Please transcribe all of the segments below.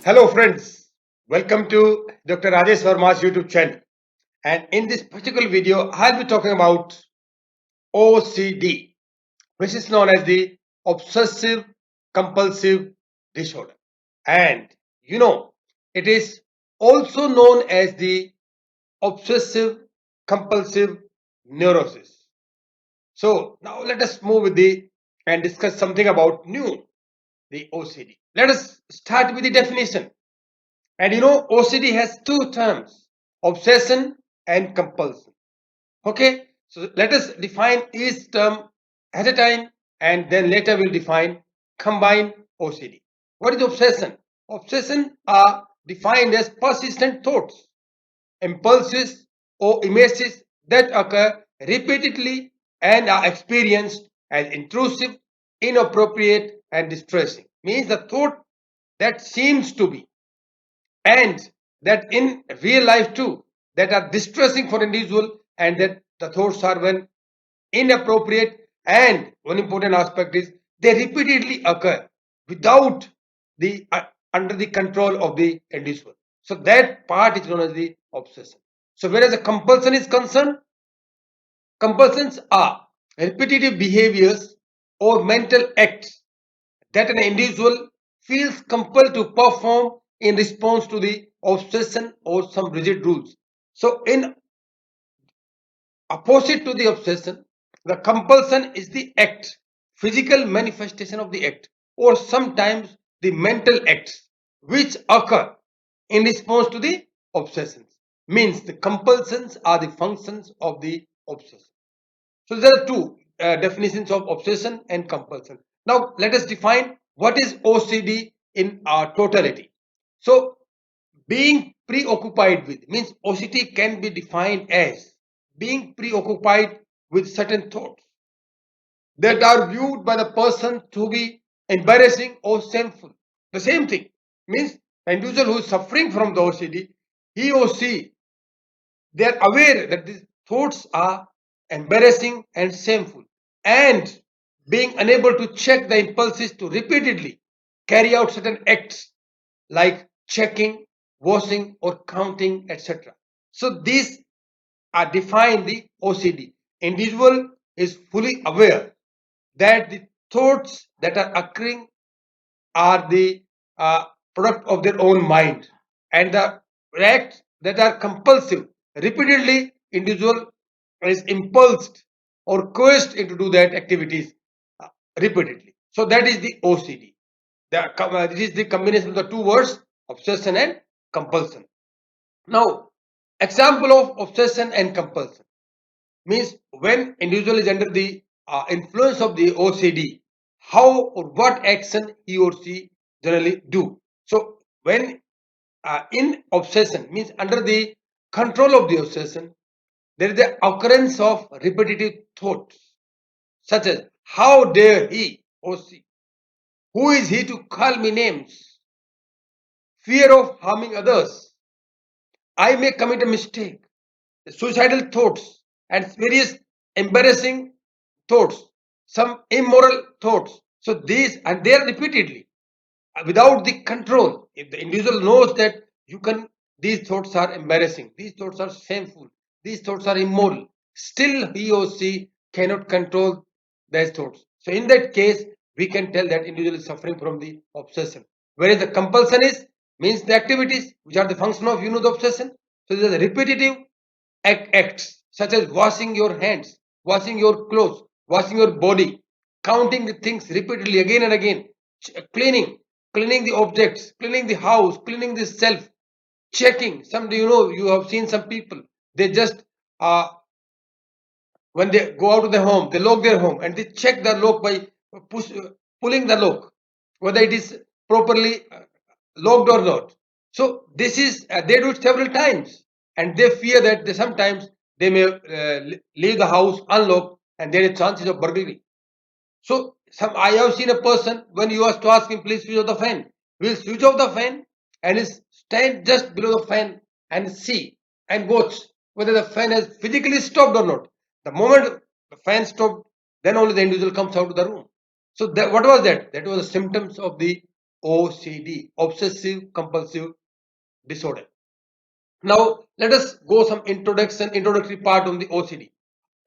Hello, friends. Welcome to Dr. Rajesh Verma's YouTube channel. And in this particular video, I'll be talking about OCD, which is known as the Obsessive Compulsive Disorder. And it is also known as the Obsessive Compulsive Neurosis. So now let us move with and discuss something about the OCD. Let us start with the definition. And OCD has two terms, obsession and compulsion. Okay, so let us define each term at a time and then later we'll define combined OCD. What is obsession? Obsession are defined as persistent thoughts, impulses, or images that occur repeatedly and are experienced as intrusive, inappropriate, and distressing. Means the thought that seems to be and that in real life too that are distressing for individual and that the thoughts are when inappropriate, and one important aspect is they repeatedly occur without the under the control of the individual. So that part is known as the obsession. So whereas the compulsion is concerned, compulsions are repetitive behaviors or mental acts that an individual feels compelled to perform in response to the obsession or some rigid rules. So, in opposite to the obsession, the compulsion is the act, physical manifestation of the act, or sometimes the mental acts which occur in response to the obsessions. Means the compulsions are the functions of the obsession. So there are two definitions of obsession and compulsion. Now let us define what is OCD in our totality. So being preoccupied with means OCD can be defined as being preoccupied with certain thoughts that are viewed by the person to be embarrassing or shameful. The same thing means an individual who is suffering from the OCD, he or she, they are aware that these thoughts are embarrassing and shameful, and being unable to check the impulses to repeatedly carry out certain acts like checking, washing, or counting, etc. So these are defined the OCD. Individual is fully aware that the thoughts that are occurring are the product of their own mind, and the acts that are compulsive repeatedly individual is impulsed or coerced into do that activities repeatedly. So that is the OCD. This is the combination of the two words obsession and compulsion. Now example of obsession and compulsion means when individual is under the influence of the OCD, how or what action he or she generally do. So when in obsession means under the control of the obsession, there is the occurrence of repetitive thoughts such as how dare he or she, who is he to call me names, fear of harming others, I may commit a mistake, suicidal thoughts, and various embarrassing thoughts, some immoral thoughts. So these, and they are repeatedly without the control. If the individual knows that these thoughts are embarrassing, these thoughts are shameful, these thoughts are immoral, still he or she cannot control these thoughts. So in that case, we can tell that individual is suffering from the obsession. Whereas the compulsion is means the activities which are the function of the obsession. So these are the repetitive acts such as washing your hands, washing your clothes, washing your body, counting the things repeatedly again and again, cleaning the objects, cleaning the house, cleaning the self, checking. Some you have seen some people, they just when they go out of their home, they lock their home and they check the lock by pulling the lock whether it is properly locked or not. So this is they do it several times, and they fear that sometimes they may leave the house unlocked and there is chances of burglary. So I have seen a person, when you ask to ask him please switch off the fan, will switch off the fan and is stand just below the fan and see and watch whether the fan has physically stopped or not. The moment the fan stopped, then only the individual comes out of the room. So what was that? That was the symptoms of the OCD, obsessive compulsive disorder. Now let us go some introductory part on the OCD.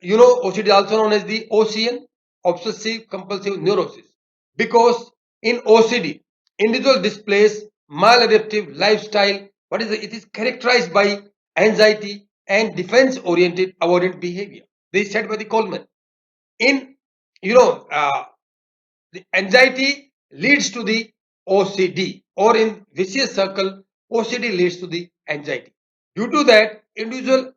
You know, OCD also known as the OCN, obsessive compulsive neurosis, because in OCD, individual displays maladaptive lifestyle. What is it? It is characterized by anxiety and defense-oriented avoidant behavior. This is said by the Coleman. In you know, the anxiety leads to the OCD, or in vicious circle, OCD leads to the anxiety. Due to that, individual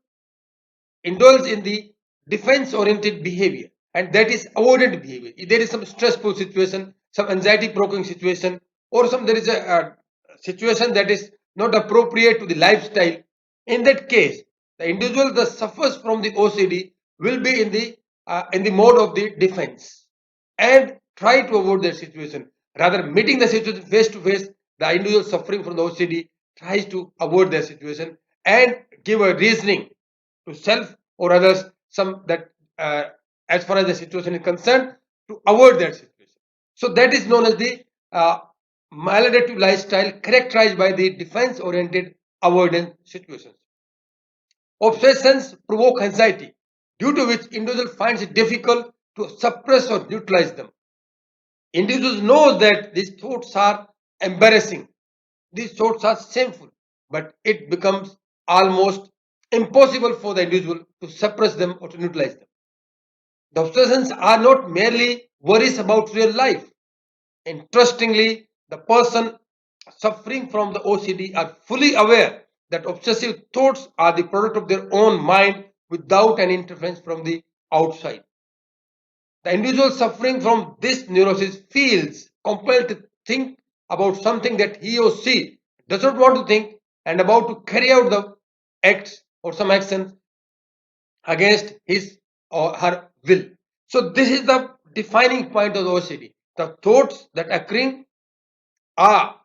indulge in the defense oriented behavior, and that is avoidant behavior. If there is some stressful situation, some anxiety provoking situation, or some there is a situation that is not appropriate to the lifestyle, in that case the individual that suffers from the OCD will be in the mode of the defense and try to avoid that situation. Rather meeting the situation face to face, the individual suffering from the OCD tries to avoid that situation and give a reasoning to self or others, some that as far as the situation is concerned, to avoid that situation. So that is known as the maladaptive lifestyle characterized by the defense oriented avoidance situations. Obsessions provoke anxiety, due to which individual finds it difficult to suppress or neutralize them. Individuals know that these thoughts are embarrassing, these thoughts are shameful, but it becomes almost impossible for the individual to suppress them or to neutralize them. The obsessions are not merely worries about real life. Interestingly, the person suffering from the OCD are fully aware that obsessive thoughts are the product of their own mind without any interference from the outside. The individual suffering from this neurosis feels compelled to think about something that he or she does not want to think, and about to carry out the acts or some actions against his or her will. So this is the defining point of the OCD. The thoughts that occurring are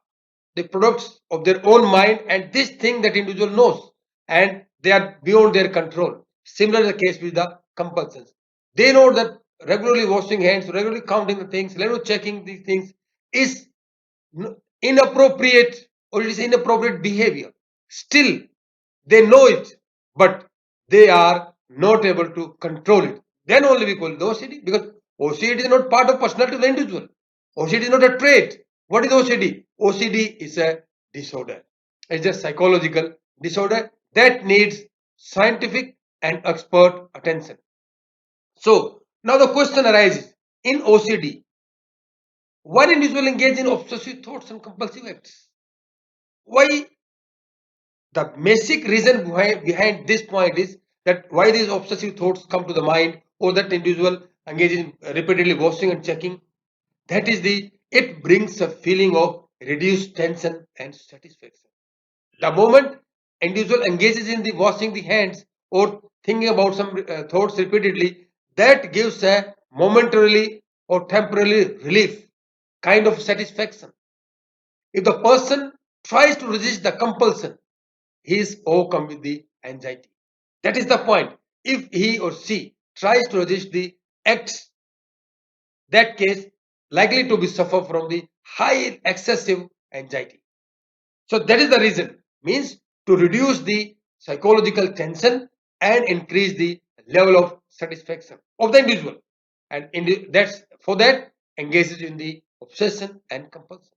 the products of their own mind, and this thing that individual knows, and they are beyond their control. Similar the case with the compulsions. They know that regularly washing hands, regularly counting the things, regularly checking these things is inappropriate, or it is inappropriate behavior. Still, they know it, but they are not able to control it. Then only we call it OCD, because OCD is not part of personality of the individual. OCD is not a trait. What is OCD? OCD is a disorder. It's a psychological disorder that needs scientific and expert attention. So now the question arises: in OCD, one individual engage in obsessive thoughts and compulsive acts. Why? The basic reason behind this point is that why these obsessive thoughts come to the mind, or that individual engage in repeatedly washing and checking. That is it brings a feeling of reduced tension and satisfaction. The moment individual engages in the washing the hands or thinking about some thoughts repeatedly, that gives a momentarily or temporarily relief, kind of satisfaction. If the person tries to resist the compulsion, he is overcome with the anxiety. That is the point. If he or she tries to resist the acts, that case likely to be suffer from the high excessive anxiety. So that is the reason, means to reduce the psychological tension and increase the level of satisfaction of the individual, and that's for that engages in the obsession and compulsion.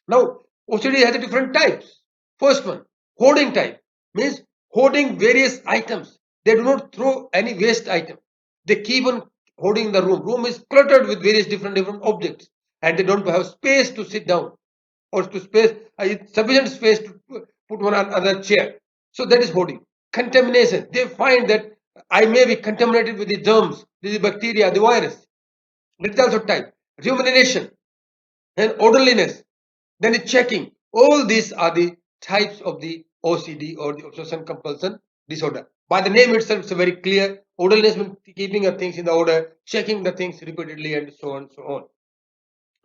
Now OCD has a different types. First one, hoarding type, means hoarding various items. They do not throw any waste item. They keep on hoarding the room. Room is cluttered with various different objects, and they don't have space to sit down, or to space sufficient space to put one on other chair. So that is hoarding. Contamination. They find that I may be contaminated with the germs, the bacteria, the virus. That is also type. Rumination and orderliness. Then the checking. All these are the types of the OCD, or the obsession compulsion disorder. By the name itself, it's a very clear. Orderliness means keeping the things in the order, checking the things repeatedly, and so on and so on.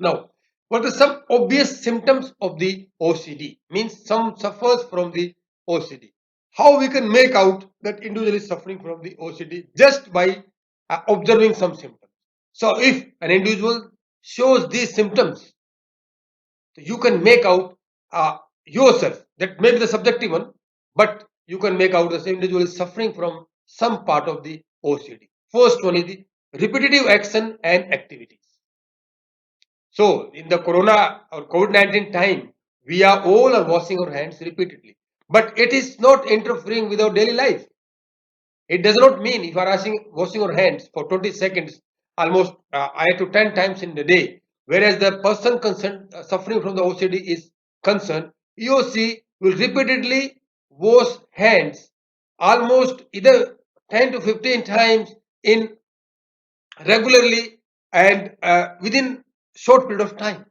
Now, what are some obvious symptoms of the OCD? Means some suffers from the OCD. How we can make out that individual is suffering from the OCD? Just by observing some symptoms. So if an individual shows these symptoms, you can make out yourself. That may be the subjective one, but you can make out the same individual is suffering from some part of the OCD. First one is the repetitive action and activities. So in the corona or COVID-19 time, we are all are washing our hands repeatedly, but it is not interfering with our daily life. It does not mean if you are washing your hands for 20 seconds, almost 8 to 10 times in the day, whereas the person concerned suffering from the OCD is concerned, EOC will repeatedly wash hands almost either 10 to 15 times in regularly and within short period of time.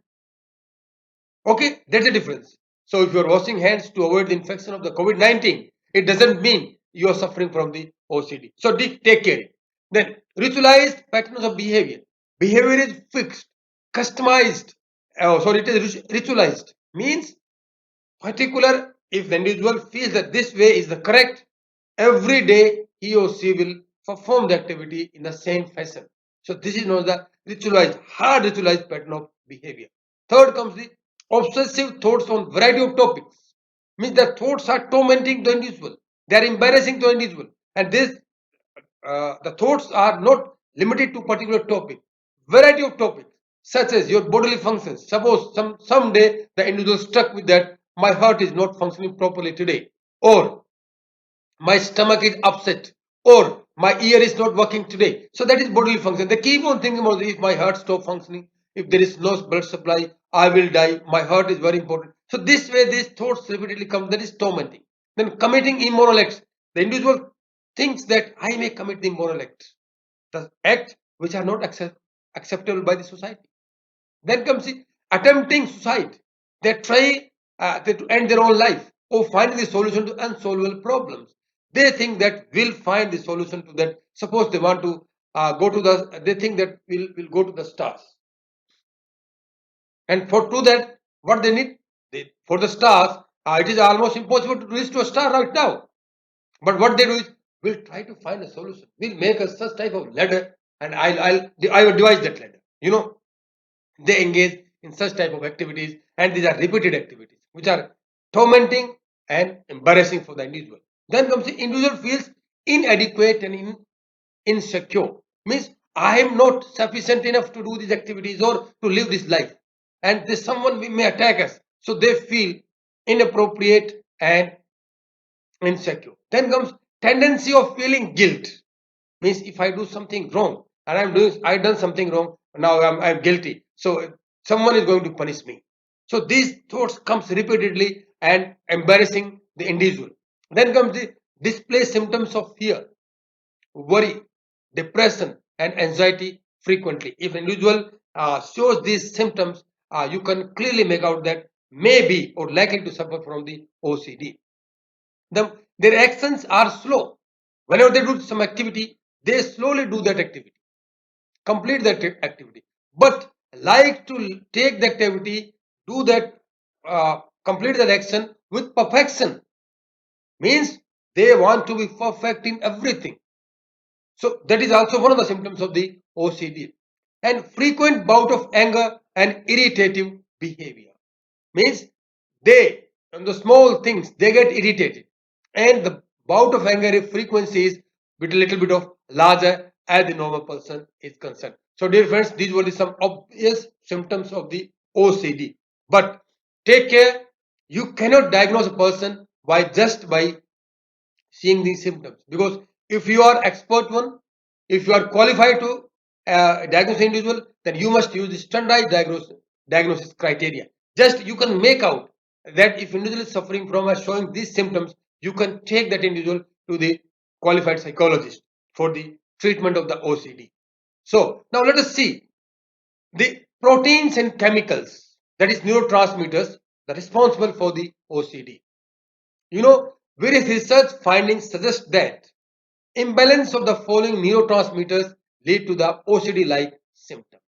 Okay, that's the difference. So if you are washing hands to avoid the infection of the COVID-19, it doesn't mean you are suffering from the OCD. So take care. Then ritualized patterns of behavior. Behavior is fixed, customized. It is ritualized. Means particular, if the individual feels that this way is the correct, every day he or she will perform the activity in the same fashion. So this is known as the ritualized, hard ritualized pattern of behavior. Third comes the obsessive thoughts on variety of topics. Means the thoughts are tormenting the individual. They are embarrassing to the individual. And the thoughts are not limited to particular topic. Variety of topics such as your bodily functions. Suppose someday the individual stuck with that my heart is not functioning properly today, or my stomach is upset, or my ear is not working today. So that is bodily function. They keep on thinking about if my heart stop functioning, if there is no blood supply, I will die. My heart is very important. So this way these thoughts repeatedly come. That is tormenting. Then committing immoral acts. The individual thinks that I may commit the immoral act, the act which are not acceptable by the society. Then comes the attempting suicide. They try to end their own life or find the solution to unsolvable problems. They think that we'll find the solution to that. Suppose they want to they think that we'll go to the stars. And for to that, what they need? For the stars, it is almost impossible to reach to a star right now. But what they do is, we'll try to find a solution. We'll make a such type of ladder, and I will devise that ladder. They engage in such type of activities, and these are repeated activities which are tormenting and embarrassing for the individual. Then comes the individual feels inadequate and insecure. Means I am not sufficient enough to do these activities or to live this life, and this someone may attack us, so they feel inappropriate and insecure. Then comes tendency of feeling guilt. Means if I do something wrong and I done something wrong, now I'm guilty, so someone is going to punish me. So these thoughts comes repeatedly and embarrassing the individual. Then comes the display symptoms of fear, worry, depression and anxiety frequently. If an individual shows these symptoms, you can clearly make out that may or likely to suffer from the OCD. Their actions are slow. Whenever they do some activity, they slowly do that activity, complete that activity, but like to take the activity, do that, complete that action with perfection. Means they want to be perfect in everything. So that is also one of the symptoms of the OCD. And frequent bout of anger and irritative behavior. Means they, on the small things, they get irritated. And the bout of anger frequency is with a little bit of larger as the normal person is concerned. So dear friends, these were some obvious symptoms of the OCD. But take care, you cannot diagnose a person by seeing these symptoms, because if you are expert one, if you are qualified to diagnose an individual, then you must use the standardized diagnosis criteria. Just you can make out that if individual is suffering from or showing these symptoms, you can take that individual to the qualified psychologist for the treatment of the OCD. So now let us see the proteins and chemicals, that is neurotransmitters, that are responsible for the OCD. Various research findings suggest that imbalance of the following neurotransmitters lead to the OCD-like symptoms.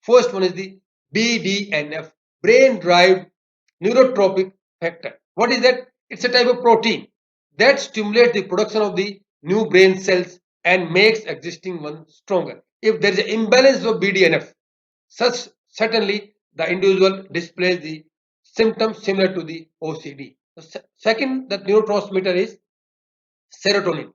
First one is the BDNF, brain-derived neurotropic factor. What is that? It's a type of protein that stimulates the production of the new brain cells and makes existing ones stronger. If there is an imbalance of BDNF, certainly the individual displays the symptoms similar to the OCD. The second, the neurotransmitter is serotonin.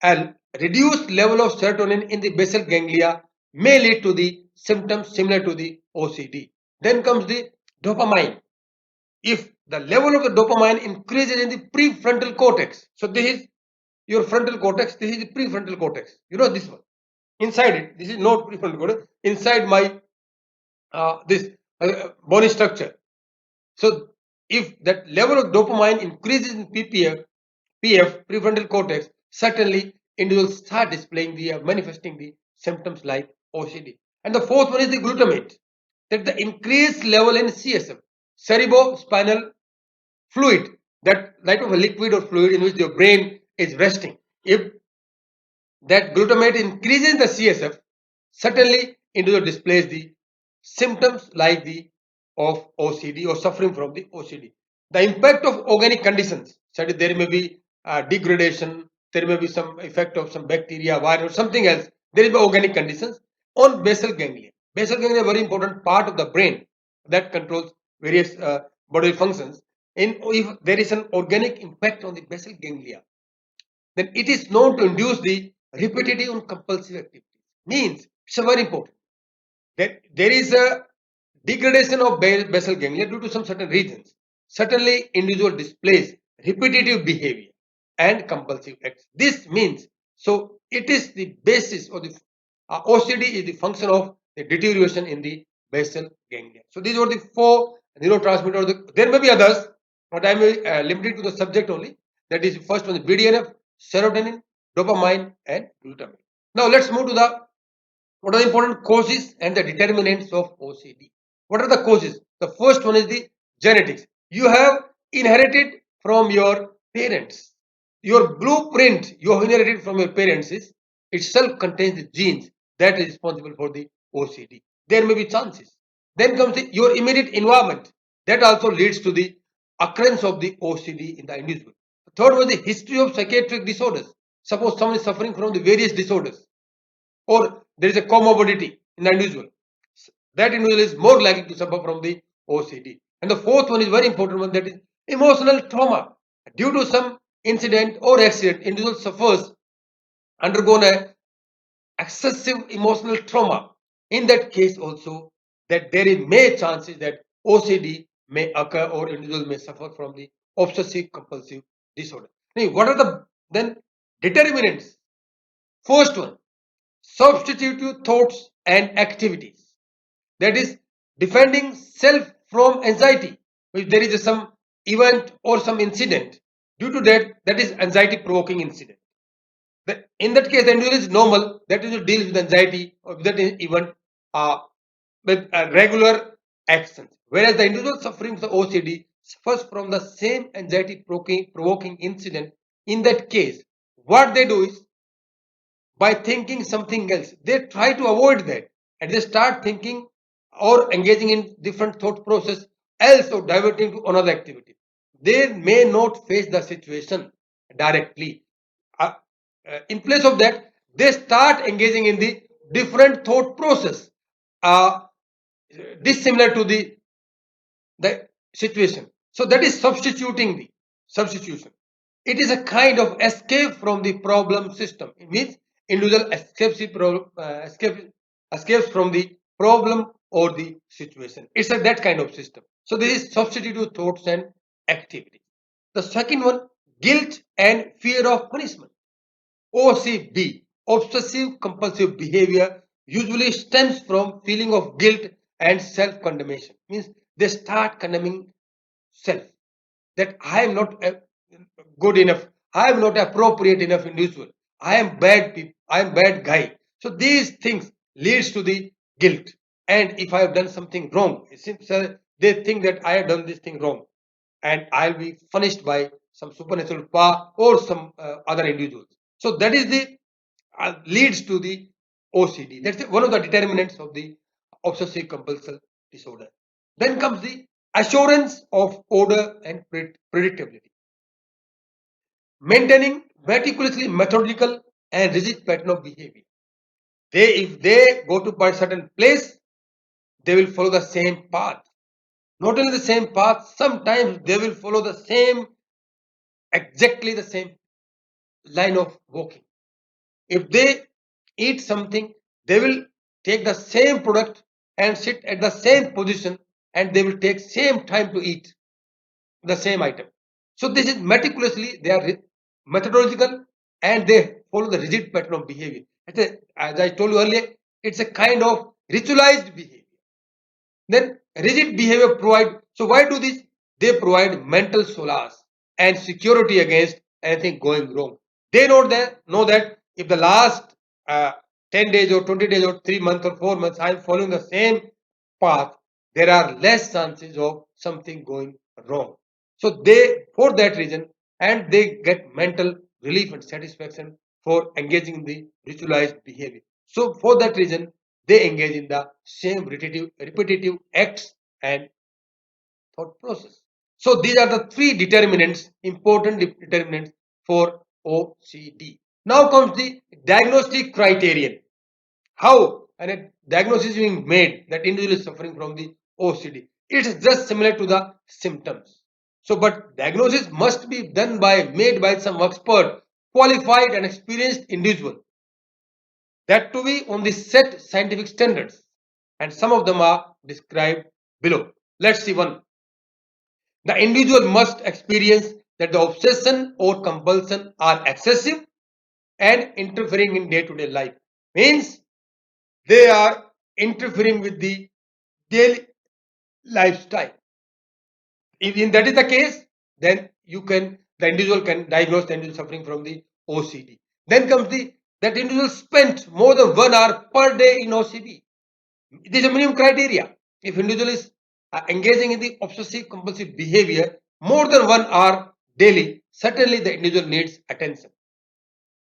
A reduced level of serotonin in the basal ganglia may lead to the symptoms similar to the OCD. Then comes the dopamine. If the level of the dopamine increases in the prefrontal cortex, so this is your frontal cortex, this is the prefrontal cortex. You know this one. Inside it, this is not prefrontal cortex. Inside my this body structure. So if that level of dopamine increases in prefrontal cortex, certainly individuals start displaying the manifesting the symptoms like OCD. And the fourth one is the glutamate. That the increased level in CSF, cerebrospinal fluid, that type of a liquid or fluid in which your brain is resting. If that glutamate increases in the CSF, certainly individual displays the symptoms like the of OCD or suffering from the OCD. The impact of organic conditions, such as there may be degradation, there may be some effect of some bacteria, virus, something else. There is organic conditions on basal ganglia. Basal ganglia is a very important part of the brain that controls various bodily functions. And if there is an organic impact on the basal ganglia, then it is known to induce the repetitive and compulsive activities. Means it's very important that there is a degradation of basal ganglia due to some certain reasons. Certainly, individual displays repetitive behavior and compulsive acts. This means, so it is the basis of the OCD is the function of the deterioration in the basal ganglia. So these are the four neurotransmitters. There may be others, but I am limited to the subject only. That is first one, the BDNF, serotonin, dopamine, and glutamate. Now let's move to the what are the important causes and the determinants of OCD. What are the causes? The first one is the genetics. You have inherited from your parents. Your blueprint you have inherited from your parents is itself contains the genes that is responsible for the OCD. There may be chances. Then comes your immediate environment that also leads to the occurrence of the OCD in the individual. The third was the history of psychiatric disorders. Suppose someone is suffering from the various disorders, or there is a comorbidity in the individual, that individual is more likely to suffer from the OCD. And the fourth one is very important one, that is emotional trauma. Due to some incident or accident, individual suffers, undergone a excessive emotional trauma. In that case also, that there is may chances that OCD may occur or individual may suffer from the obsessive compulsive disorder. Now, what are the then determinants? First one, substitutive thoughts and activities. That is defending self from anxiety. If there is some event or some incident, due to that is anxiety provoking incident. In that case, the individual is normal, that is deals with anxiety or that event with regular actions. Whereas the individual suffering from OCD suffers from the same anxiety provoking incident. In that case, what they do is, by thinking something else, they try to avoid that and they start thinking or engaging in different thought process else or diverting to another activity. They may not face the situation directly. In place of that, they start engaging in the different thought process dissimilar to the situation. So that is substituting the substitution. It is a kind of escape from the problem system. It means individual escapes from the problem or the situation. It's that kind of system. So this is substitutive thoughts and activity. The second one, guilt and fear of punishment. OCD, obsessive compulsive behavior, usually stems from feeling of guilt and self-condemnation. Means they start condemning self, that I am not good enough, I am not appropriate enough individual, I am bad people, I am bad guy. So these things leads to the guilt. And if I have done something wrong, they think that I have done this thing wrong and I'll be punished by some supernatural power or some other individuals. So that is the leads to the OCD. That's one of the determinants of the obsessive compulsive disorder. Then comes the assurance of order and predictability. Maintaining meticulously methodical and rigid pattern of behavior. If they go to a certain place, they will follow the same path. not only the same path, sometimes they will follow the same, exactly the same line of walking. If they eat something, they will take the same product and sit at the same position, and they will take same time to eat the same item. So this is meticulously, they are methodological, and they follow the rigid pattern of behavior. As I told you earlier, it's a kind of ritualized behavior. Then rigid behavior provide, so why do this? They provide mental solace and security against anything going wrong. They know that if the last uh, 10 days or 20 days or 3 months or 4 months I am following the same path, there are less chances of something going wrong. So they, for that reason, and they get mental relief and satisfaction for engaging in the ritualized behavior. So for that reason, they engage in the same repetitive acts and thought process. So these are the three determinants, important determinants for OCD. Now comes the diagnostic criterion. How a diagnosis is being made that individual is suffering from the OCD. It is just similar to the symptoms. So, but diagnosis must be made by some expert, qualified and experienced individual. That to be on the set scientific standards, and some of them are described below. Let's see one. The individual must experience that the obsession or compulsion are excessive and interfering in day-to-day life. Means they are interfering with the daily lifestyle. If that is the case, then the individual can diagnose the individual suffering from the OCD. Then comes that individual spent more than 1 hour per day in OCD. It is a minimum criteria. If individual is engaging in the obsessive compulsive behavior more than 1 hour daily, certainly the individual needs attention.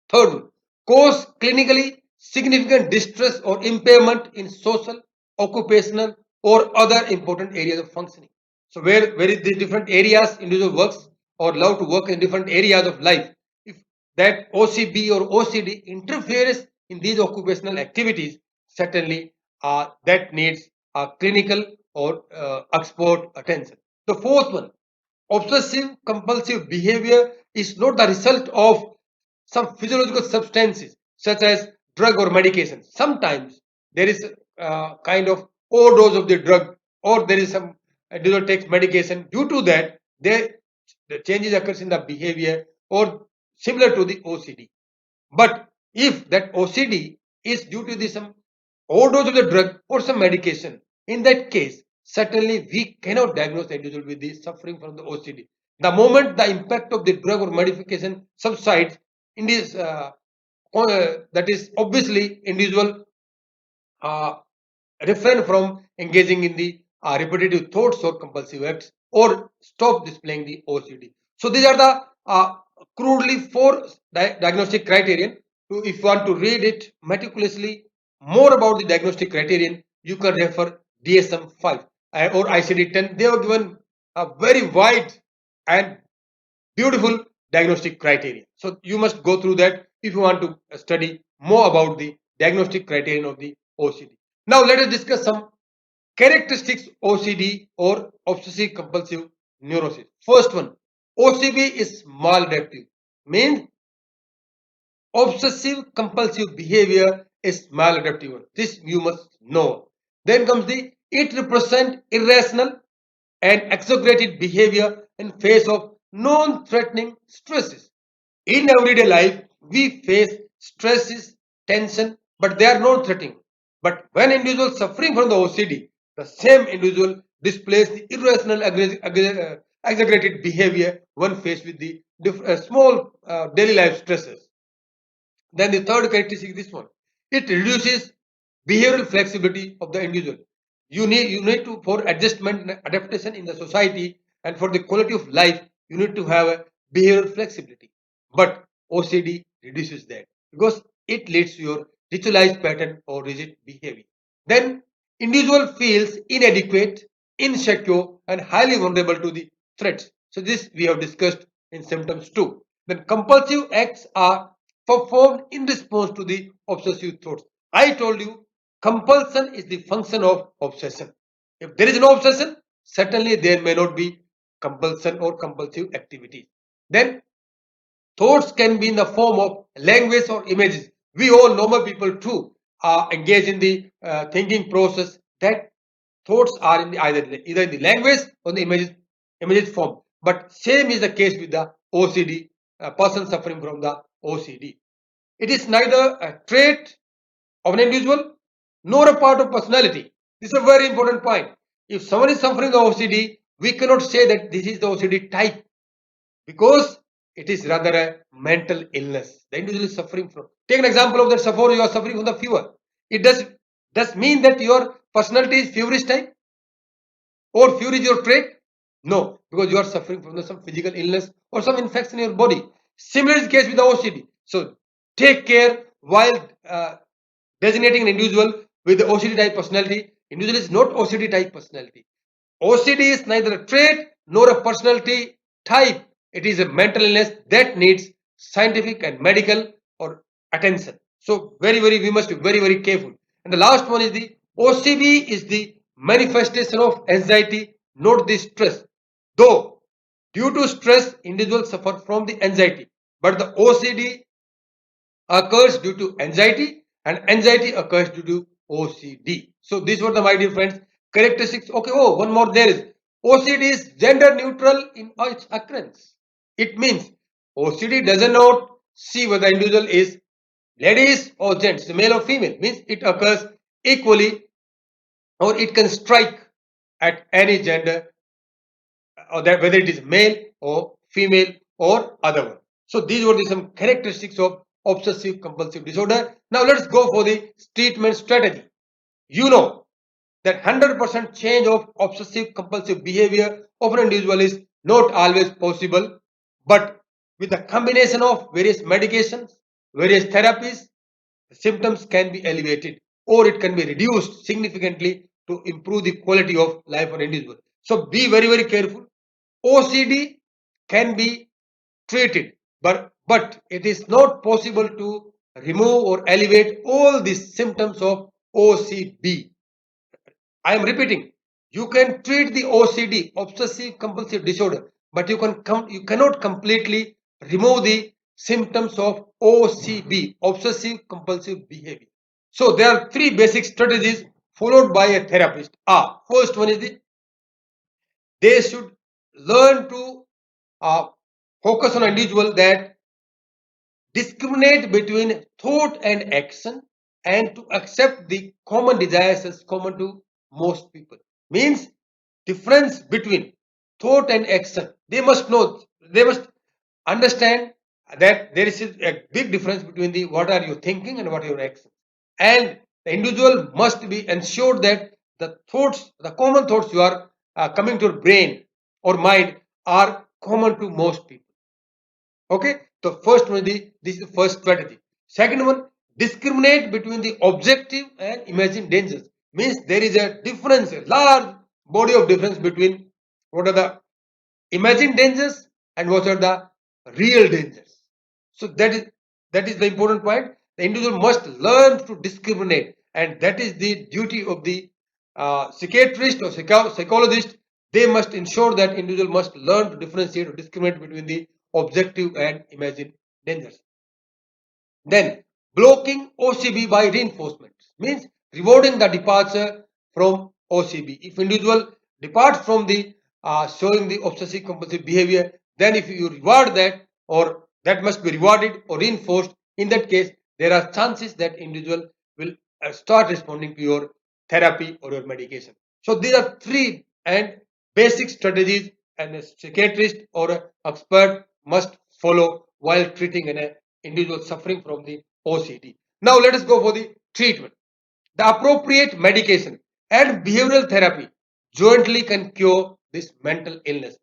Third one, cause clinically significant distress or impairment in social, occupational, or other important areas of functioning. So where is the different areas individual works or love to work in different areas of life. If that OCB or OCD interferes in these occupational activities, certainly that needs clinical or expert attention. The fourth one, obsessive compulsive behavior is not the result of some physiological substances such as drug or medication. Sometimes there is a kind of overdose of the drug, or there is some individual takes medication. Due to that, the changes occurs in the behavior or similar to the OCD. But if that OCD is due to some overdose of the drug or some medication, in that case, certainly we cannot diagnose the individual with the suffering from the OCD. The moment the impact of the drug or medication subsides, in this that is obviously individual uh, refrain from engaging in the repetitive thoughts or compulsive acts, or stop displaying the OCD. So these are the crudely four diagnostic criterion. If you want to read it meticulously more about the diagnostic criterion, you can refer DSM-5 or ICD-10. They have given a very wide and beautiful diagnostic criteria. So you must go through that if you want to study more about the diagnostic criterion of the OCD. Now let us discuss some characteristics OCD or obsessive compulsive neurosis. First one, OCD is maladaptive, means obsessive compulsive behavior is maladaptive. This you must know. Then comes it represents irrational and exaggerated behavior in face of non-threatening stresses. In everyday life, we face stresses, tension, but they are non-threatening. But when individuals suffering from the OCD, the same individual displays the irrational exaggerated behavior when faced with the small daily life stresses. Then the third characteristic is this one. It reduces behavioral flexibility of the individual. You need to, for adjustment and adaptation in the society and for the quality of life, you need to have a behavioral flexibility. But OCD reduces that because it leads to your ritualized pattern or rigid behavior. Then individual feels inadequate, insecure, and highly vulnerable to the threats. So this we have discussed in symptoms too. Then compulsive acts are performed in response to the obsessive thoughts. I told you compulsion is the function of obsession. If there is no obsession, certainly there may not be compulsion or compulsive activities. Then thoughts can be in the form of language or images. We all normal people too are engaged in the thinking process. That thoughts are in the either in the language or the images form. But same is the case with the OCD, a person suffering from the OCD. It is neither a trait of an individual nor a part of personality. This is a very important point. If someone is suffering the OCD, we cannot say that this is the OCD type, because it is rather a mental illness. The individual is suffering from. Take an example of that suffer. You are suffering from the fever. It does mean that your personality is feverish type or fever is your trait. No, because you are suffering from some physical illness or some infection in your body. Similar is the case with the OCD. So take care while designating an individual with the OCD type personality. Individual is not OCD type personality. OCD is neither a trait nor a personality type. It is a mental illness that needs scientific and medical or attention. So we must be very careful. And the last one is the OCD is the manifestation of anxiety, not the stress. Though due to stress, individuals suffer from the anxiety, but the OCD occurs due to anxiety and anxiety occurs due to OCD. So these were the, my dear friends, characteristics. Okay, oh, one more there is. OCD is gender neutral in its occurrence. It means OCD does not see whether the individual is ladies or gents, male or female. Means it occurs equally, or it can strike at any gender, or that whether it is male or female or other one. So these were some characteristics of obsessive compulsive disorder. Now let's go for the treatment strategy. You know that 100% change of obsessive compulsive behavior of an individual is not always possible, but with a combination of various medications, various therapies, the symptoms can be alleviated or it can be reduced significantly to improve the quality of life of an individual. So be very careful. OCD can be treated, but it is not possible to remove or alleviate all the symptoms of OCD. I am repeating, you can treat the OCD, obsessive compulsive disorder, but you cannot completely remove the symptoms of OCB, obsessive compulsive behavior. So there are three basic strategies followed by a therapist. First one is they should learn to focus on an individual that discriminate between thought and action and to accept the common desires as common to most people. Means difference between thought and action. They must know, they must understand that there is a big difference between the what are you thinking and what are your actions. And the individual must be ensured that the thoughts, the common thoughts you are coming to your brain or mind are common to most people. Okay, so first one, this is the first strategy. Second one, discriminate between the objective and imagined dangers. Means there is a difference, a large body of difference between what are the imagined dangers and what are the real dangers. So that is the important point. The individual must learn to discriminate, and that is the duty of the psychiatrist or psychologist. They must ensure that individual must learn to differentiate or discriminate between the objective and imagined dangers. Then blocking OCB by reinforcement means rewarding the departure from OCB. If individual departs from the showing the obsessive compulsive behavior, then if you reward that, or that must be rewarded or reinforced, in that case there are chances that individual will start responding to your therapy or your medication. So these are three and basic strategies and a psychiatrist or an expert must follow while treating an individual suffering from the OCD. Now let us go for the treatment. The appropriate medication and behavioral therapy jointly can cure this mental illness.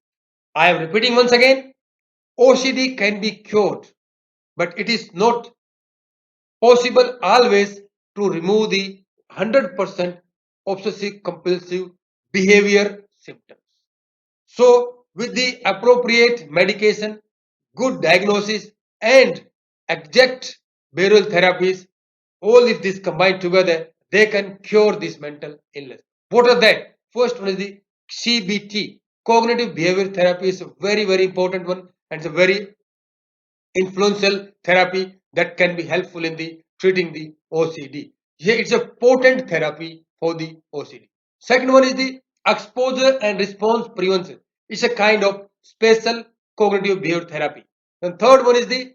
I am repeating once again, OCD can be cured, but it is not possible always to remove the 100% obsessive compulsive behavior symptoms. So with the appropriate medication, good diagnosis and exact behavioral therapies, all if this combined together, they can cure this mental illness. What are that? First one is the CBT, cognitive behavior therapy, is a very, very important one, and it's a very influential therapy that can be helpful in the treating the OCD. Yeah, it's a potent therapy for the OCD. Second one is the exposure and response prevention. It's a kind of special cognitive behavior therapy. And third one is the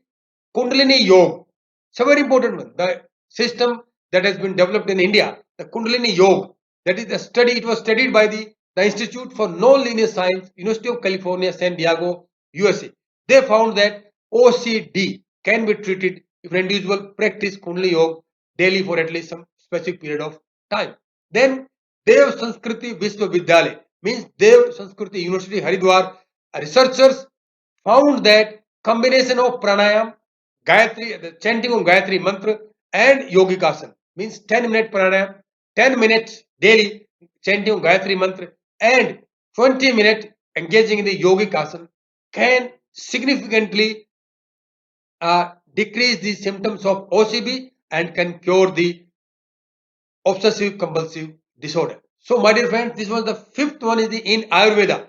Kundalini Yoga. It's a very important one. The system that has been developed in India, the Kundalini Yoga, that is the study. It was studied by the Institute for Non-Linear Science, University of California, San Diego, USA. They found that OCD can be treated if an individual practice Kundalini Yoga daily for at least some specific period of time. Then Dev Sanskriti Vishwavidyalaya, means Dev Sanskriti University Haridwar, researchers found that combination of pranayam, Gayatri, the chanting of Gayatri mantra, and yogic asana, means 10-minute pranayam, 10 minutes daily chanting of Gayatri mantra, and 20 minutes engaging in the yogic asana, can significantly decrease the symptoms of OCD and can cure the obsessive compulsive disorder. So, my dear friends, this was the fifth one is the in Ayurveda,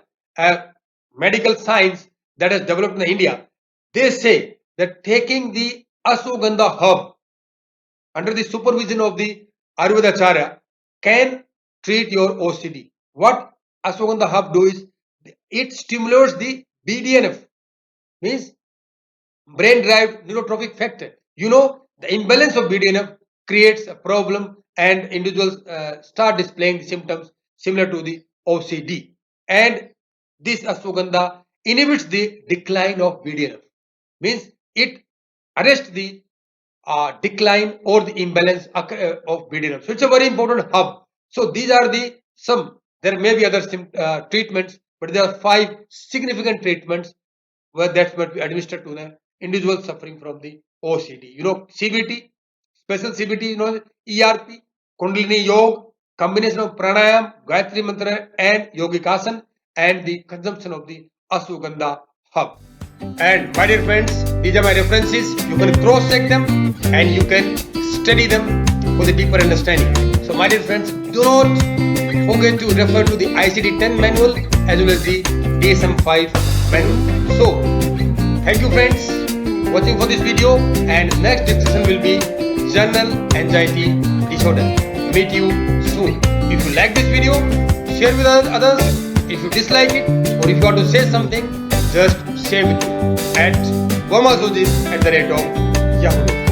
medical science that has developed in India. They say that taking the ashwagandha herb under the supervision of the Ayurveda Acharya can treat your OCD. What ashwagandha herb do is it stimulates the BDNF, means brain derived neurotrophic factor. You know, the imbalance of BDNF creates a problem, and individuals start displaying the symptoms similar to the OCD. And this ashwagandha inhibits the decline of BDNF, means it arrests the decline or the imbalance of BDNF. So it's a very important hub. So these are the some. There may be other treatments, but there are 5 significant treatments where that must be administered to the individual suffering from the OCD. You know, CBT, special CBT, you know, ERP, Kundalini Yoga, combination of pranayam, Gayatri mantra, and yogic asana, and the consumption of the ashwagandha herb. And my dear friends, these are my references. You can cross-check them and you can study them for the deeper understanding. So my dear friends, do not forget to refer to the ICD-10 manual as well as the DSM-5 manual. So, thank you friends for watching for this video, and next discussion will be general anxiety disorder. Meet you soon. If you like this video, share with others. If you dislike it or if you want to say something, just share with me at gomazojis@yahoo.com.